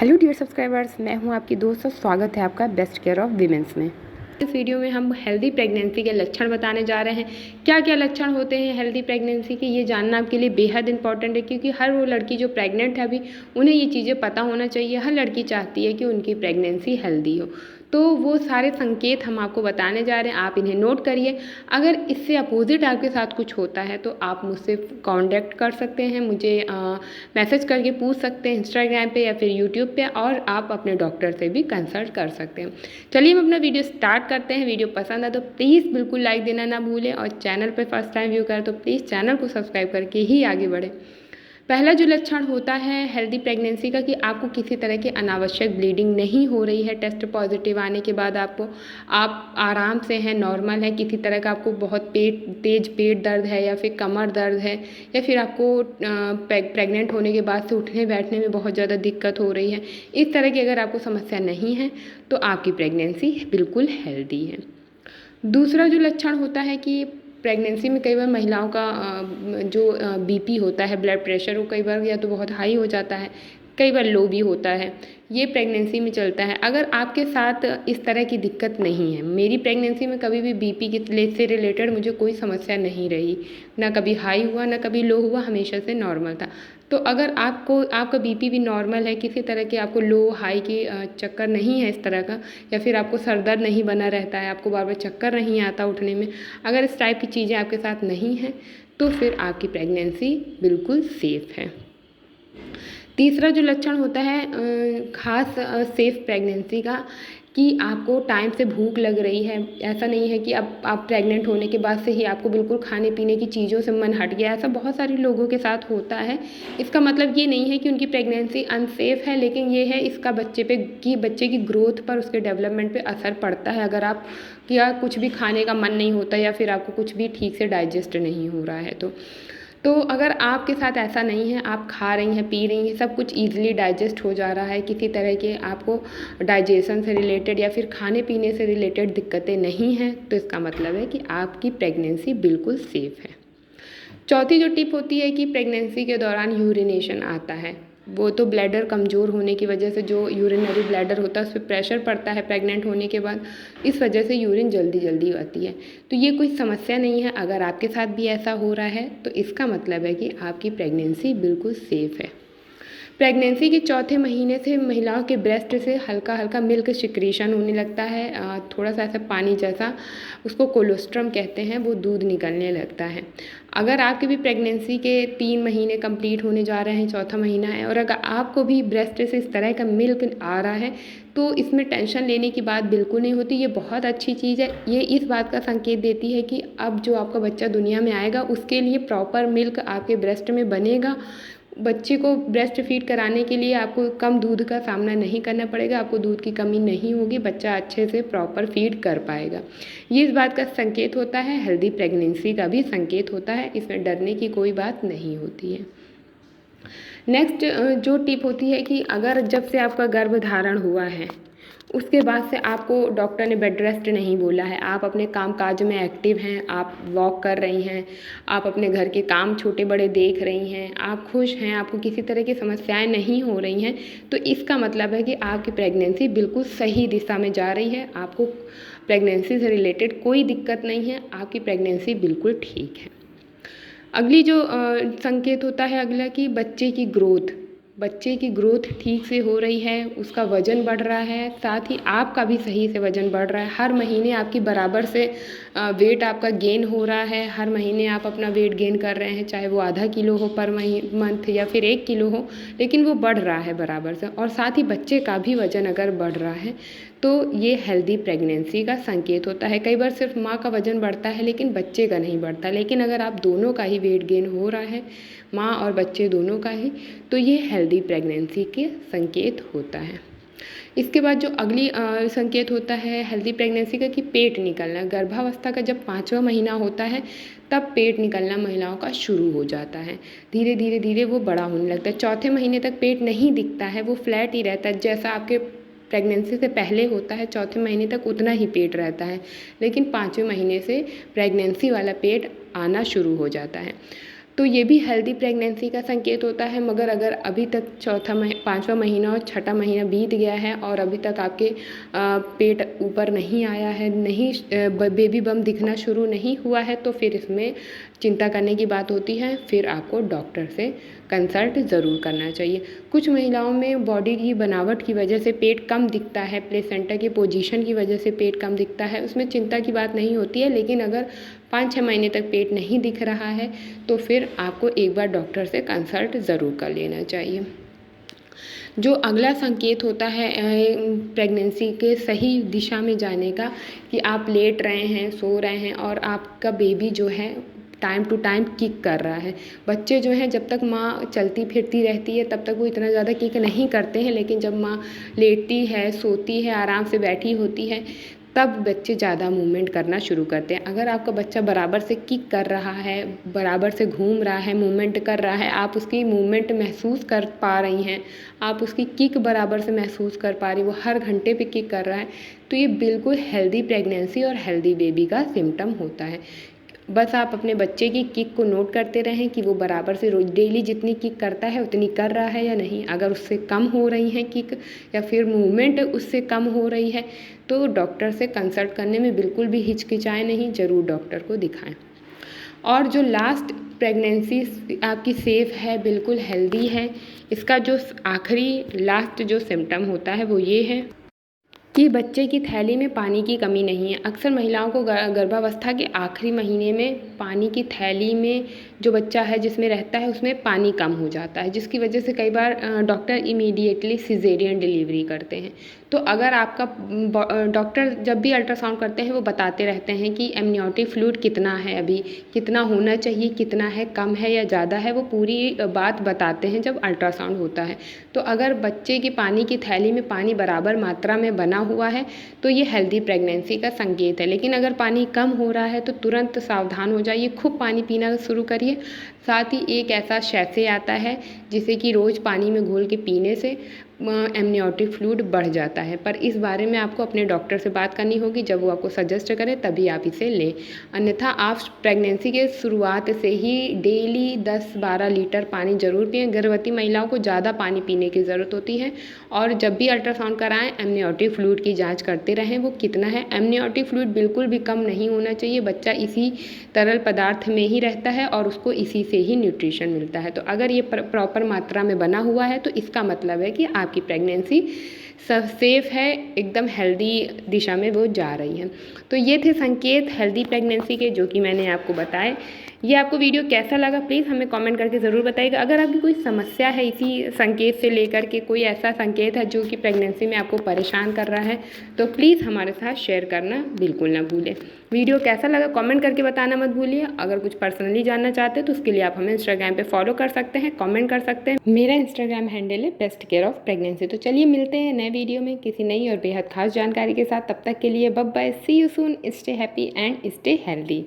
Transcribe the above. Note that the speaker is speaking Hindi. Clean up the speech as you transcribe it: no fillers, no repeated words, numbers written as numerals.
हेलो डियर सब्सक्राइबर्स, मैं हूं आपकी दोस्त और स्वागत है आपका बेस्ट केयर ऑफ वीमेंस में। इस वीडियो में हम हेल्दी प्रेगनेंसी के लक्षण बताने जा रहे हैं। क्या क्या लक्षण होते हैं हेल्दी प्रेगनेंसी के, ये जानना आपके लिए बेहद इंपॉर्टेंट है, क्योंकि हर वो लड़की जो प्रेग्नेंट है अभी, उन्हें ये चीज़ें पता होना चाहिए। हर लड़की चाहती है कि उनकी प्रेगनेंसी हेल्दी हो, तो वो सारे संकेत हम आपको बताने जा रहे हैं, आप इन्हें नोट करिए। अगर इससे अपोजिट आपके साथ कुछ होता है तो आप मुझसे कॉन्टैक्ट कर सकते हैं, मुझे मैसेज करके पूछ सकते हैं इंस्टाग्राम पे या फिर यूट्यूब पे, और आप अपने डॉक्टर से भी कंसल्ट कर सकते हैं। चलिए हम अपना वीडियो स्टार्ट करते हैं। वीडियो पसंद आए तो प्लीज़ बिल्कुल लाइक देना ना भूलें, और चैनल पर फर्स्ट टाइम व्यू करें तो प्लीज़ चैनल को सब्सक्राइब करके ही आगे बढ़ें। पहला जो लक्षण होता है हेल्दी प्रेगनेंसी का, कि आपको किसी तरह की अनावश्यक ब्लीडिंग नहीं हो रही है। टेस्ट पॉजिटिव आने के बाद आप आराम से हैं, नॉर्मल है। किसी तरह का आपको बहुत तेज पेट दर्द है, या फिर कमर दर्द है, या फिर आपको प्रेग्नेंट होने के बाद से उठने बैठने में बहुत ज़्यादा दिक्कत हो रही है, इस तरह की अगर आपको समस्या नहीं है तो आपकी प्रेगनेंसी बिल्कुल हेल्दी है। दूसरा जो लक्षण होता है कि प्रेगनेंसी में कई बार महिलाओं का जो बीपी होता है, ब्लड प्रेशर, वो कई बार या तो बहुत हाई हो जाता है, कई बार लो भी होता है। ये प्रेगनेंसी में चलता है। अगर आपके साथ इस तरह की दिक्कत नहीं है, मेरी प्रेगनेंसी में कभी भी बीपी से रिलेटेड मुझे कोई समस्या नहीं रही, ना कभी हाई हुआ ना कभी लो हुआ, हमेशा से नॉर्मल था। तो अगर आपका बीपी भी नॉर्मल है, किसी तरह के आपको लो हाई की चक्कर नहीं है इस तरह का, या फिर आपको सर दर्द नहीं बना रहता है, आपको बार बार चक्कर नहीं आता उठने में, अगर इस टाइप की चीज़ें आपके साथ नहीं हैं तो फिर आपकी प्रेगनेंसी बिल्कुल सेफ़ है। तीसरा जो लक्षण होता है खास सेफ प्रेगनेंसी का, कि आपको टाइम से भूख लग रही है। ऐसा नहीं है कि अब आप प्रेग्नेंट होने के बाद से ही आपको बिल्कुल खाने पीने की चीज़ों से मन हट गया। ऐसा बहुत सारे लोगों के साथ होता है। इसका मतलब ये नहीं है कि उनकी प्रेगनेंसी अनसेफ है, लेकिन ये है इसका बच्चे की ग्रोथ पर, उसके डेवलपमेंट पे असर पड़ता है। अगर आप या कुछ भी खाने का मन नहीं होता, या फिर आपको कुछ भी ठीक से डाइजेस्ट नहीं हो रहा है तो अगर आपके साथ ऐसा नहीं है, आप खा रही हैं, पी रही हैं, सब कुछ ईज़िली डाइजेस्ट हो जा रहा है, किसी तरह के आपको डाइजेशन से रिलेटेड या फिर खाने पीने से रिलेटेड दिक्कतें नहीं हैं, तो इसका मतलब है कि आपकी प्रेगनेंसी बिल्कुल सेफ़ है। चौथी जो टिप होती है कि प्रेगनेंसी के दौरान यूरिनेशन आता है। वो तो ब्लैडर कमज़ोर होने की वजह से, जो यूरिनरी ब्लैडर होता है उस पर प्रेशर पड़ता है प्रेग्नेंट होने के बाद, इस वजह से यूरिन जल्दी जल्दी आती है। तो ये कोई समस्या नहीं है। अगर आपके साथ भी ऐसा हो रहा है तो इसका मतलब है कि आपकी प्रेगनेंसी बिल्कुल सेफ़ है। प्रेगनेंसी के चौथे महीने से महिलाओं के ब्रेस्ट से हल्का हल्का मिल्क सिक्रीशन होने लगता है, थोड़ा सा ऐसा पानी जैसा, उसको कोलोस्ट्रम कहते हैं, वो दूध निकलने लगता है। अगर आपकी भी प्रेगनेंसी के 3 महीने कंप्लीट होने जा रहे हैं, चौथा महीना है, और अगर आपको भी ब्रेस्ट से इस तरह का मिल्क आ रहा है, तो इसमें टेंशन लेने की बात बिल्कुल नहीं होती। ये बहुत अच्छी चीज़ है। ये इस बात का संकेत देती है कि अब जो आपका बच्चा दुनिया में आएगा उसके लिए प्रॉपर मिल्क आपके ब्रेस्ट में बनेगा। बच्चे को ब्रेस्ट फीड कराने के लिए आपको कम दूध का सामना नहीं करना पड़ेगा, आपको दूध की कमी नहीं होगी, बच्चा अच्छे से प्रॉपर फीड कर पाएगा। ये इस बात का संकेत होता है, हेल्दी प्रेगनेंसी का भी संकेत होता है। इसमें डरने की कोई बात नहीं होती है। नेक्स्ट जो टिप होती है कि अगर जब से आपका गर्भधारण हुआ है उसके बाद से आपको डॉक्टर ने बेड रेस्ट नहीं बोला है, आप अपने काम काज में एक्टिव हैं, आप वॉक कर रही हैं, आप अपने घर के काम छोटे बड़े देख रही हैं, आप खुश हैं, आपको किसी तरह की समस्याएं नहीं हो रही हैं, तो इसका मतलब है कि आपकी प्रेगनेंसी बिल्कुल सही दिशा में जा रही है। आपको प्रेगनेंसी से रिलेटेड कोई दिक्कत नहीं है, आपकी प्रेगनेंसी बिल्कुल ठीक है। अगली जो संकेत होता है अगला, कि बच्चे की ग्रोथ ठीक से हो रही है, उसका वज़न बढ़ रहा है, साथ ही आपका भी सही से वज़न बढ़ रहा है। हर महीने आपकी बराबर से वेट आपका गेन हो रहा है। हर महीने आप अपना वेट गेन कर रहे हैं, चाहे वो आधा किलो हो पर मंथ या फिर 1 किलो हो, लेकिन वो बढ़ रहा है बराबर से। और साथ ही बच्चे का भी वज़न अगर बढ़ रहा है तो ये हेल्दी प्रेगनेंसी का संकेत होता है। कई बार सिर्फ माँ का वज़न बढ़ता है लेकिन बच्चे का नहीं बढ़ता, लेकिन अगर आप दोनों का ही वेट गेन हो रहा है, माँ और बच्चे दोनों का ही, तो ये हेल्दी प्रेगनेंसी के संकेत होता है। इसके बाद जो अगली संकेत होता है हेल्दी प्रेगनेंसी का, कि पेट निकलना। गर्भावस्था का जब 5वां महीना होता है तब पेट निकलना महिलाओं का शुरू हो जाता है। धीरे धीरे धीरे वो बड़ा होने लगता है। चौथे महीने तक पेट नहीं दिखता है, वो फ्लैट ही रहता है, जैसा आपके प्रेगनेंसी से पहले होता है। चौथे महीने तक उतना ही पेट रहता है, लेकिन 5वें महीने से प्रेगनेंसी वाला पेट आना शुरू हो जाता है। तो ये भी हेल्दी प्रेगनेंसी का संकेत होता है। मगर अगर अभी तक पाँचवा महीना और छठा महीना बीत गया है और अभी तक आपके पेट ऊपर नहीं आया है, नहीं बेबी बम दिखना शुरू नहीं हुआ है, तो फिर इसमें चिंता करने की बात होती है। फिर आपको डॉक्टर से कंसल्ट ज़रूर करना चाहिए। कुछ महिलाओं में बॉडी की बनावट की वजह से पेट कम दिखता है, प्लेसेंटा की पोजीशन की वजह से पेट कम दिखता है, उसमें चिंता की बात नहीं होती है। लेकिन अगर 5-6 महीने तक पेट नहीं दिख रहा है तो फिर आपको एक बार डॉक्टर से कंसल्ट ज़रूर कर लेना चाहिए। जो अगला संकेत होता है प्रेगनेंसी के सही दिशा में जाने का, कि आप लेट रहे हैं, सो रहे हैं और आपका बेबी जो है टाइम टू टाइम किक कर रहा है। बच्चे जो हैं जब तक माँ चलती फिरती रहती है तब तक वो इतना ज़्यादा किक नहीं करते हैं, लेकिन जब माँ लेटती है, सोती है, आराम से बैठी होती है, तब बच्चे ज़्यादा मूवमेंट करना शुरू करते हैं। अगर आपका बच्चा बराबर से किक कर रहा है, बराबर से घूम रहा है, मूवमेंट कर रहा है, आप उसकी मूवमेंट महसूस कर पा रही हैं, आप उसकी किक बराबर से महसूस कर पा रही, वो हर घंटे पे किक कर रहा है, तो ये बिल्कुल हेल्दी प्रेगनेंसी और हेल्दी बेबी का सिम्टम होता है। बस आप अपने बच्चे की किक को नोट करते रहें कि वो बराबर से रोज डेली जितनी किक करता है उतनी कर रहा है या नहीं। अगर उससे कम हो रही है किक या फिर मूवमेंट उससे कम हो रही है तो डॉक्टर से कंसल्ट करने में बिल्कुल भी हिचकिचाएं नहीं, ज़रूर डॉक्टर को दिखाएं। और जो लास्ट प्रेगनेंसी आपकी सेफ़ है, बिल्कुल हेल्दी है, इसका जो आखिरी लास्ट जो सिम्टम होता है वो ये है कि बच्चे की थैली में पानी की कमी नहीं है। अक्सर महिलाओं को गर्भावस्था के आखिरी महीने में पानी की थैली में जो बच्चा है जिसमें रहता है उसमें पानी कम हो जाता है, जिसकी वजह से कई बार डॉक्टर इमीडिएटली सिजेरियन डिलीवरी करते हैं। तो अगर आपका डॉक्टर जब भी अल्ट्रासाउंड करते हैं वो बताते रहते हैं कि एमनियोटिक फ्लूइड कितना है, अभी कितना होना चाहिए, कितना है, कम है या ज़्यादा है, वो पूरी बात बताते हैं जब अल्ट्रासाउंड होता है। तो अगर बच्चे की पानी की थैली में पानी बराबर मात्रा में बना हुआ है तो ये हेल्दी प्रेगनेंसी का संकेत है। लेकिन अगर पानी कम हो रहा है तो तुरंत सावधान हो जाइए, खूब पानी पीना शुरू करिए। साथ ही एक ऐसा शैसे आता है जिसे कि रोज़ पानी में घोल के पीने से एमनियोटिक फ्लूइड बढ़ जाता है, पर इस बारे में आपको अपने डॉक्टर से बात करनी होगी। जब वो आपको सजेस्ट करे तभी आप इसे लें, अन्यथा आप प्रेगनेंसी के शुरुआत से ही डेली 10-12 लीटर पानी ज़रूर पिएं। गर्भवती महिलाओं को ज़्यादा पानी पीने की ज़रूरत होती है और जब भी अल्ट्रासाउंड कराएं एमनियोटिक फ्लूइड की जांच करते रहें वो कितना है। एमनियोटिक फ्लूइड बिल्कुल भी कम नहीं होना चाहिए, बच्चा इसी तरल पदार्थ में ही रहता है और उसको इसी से ही न्यूट्रिशन मिलता है। तो अगर ये प्रॉपर मात्रा में बना हुआ है तो इसका मतलब है कि आपकी प्रेगनेंसी सब सेफ़ है, एकदम हेल्दी दिशा में वो जा रही है। तो ये थे संकेत हेल्दी प्रेगनेंसी के जो कि मैंने आपको बताए। ये आपको वीडियो कैसा लगा प्लीज़ हमें कमेंट करके ज़रूर बताइएगा। अगर आपकी कोई समस्या है इसी संकेत से लेकर के, कोई ऐसा संकेत है जो कि प्रेगनेंसी में आपको परेशान कर रहा है, तो प्लीज़ हमारे साथ शेयर करना बिल्कुल ना भूलें। वीडियो कैसा लगा कमेंट करके बताना मत भूलिए। अगर कुछ पर्सनली जानना चाहते हैं तो उसके लिए आप हमें इंस्टाग्राम पे फॉलो कर सकते हैं, कमेंट कर सकते हैं। मेरा इंस्टाग्राम हैंडल है बेस्ट केयर ऑफ प्रेगनेंसी। तो चलिए मिलते हैं नए वीडियो में किसी नई और बेहद खास जानकारी के साथ। तब तक के लिए bye bye, see you soon, stay happy and stay healthy.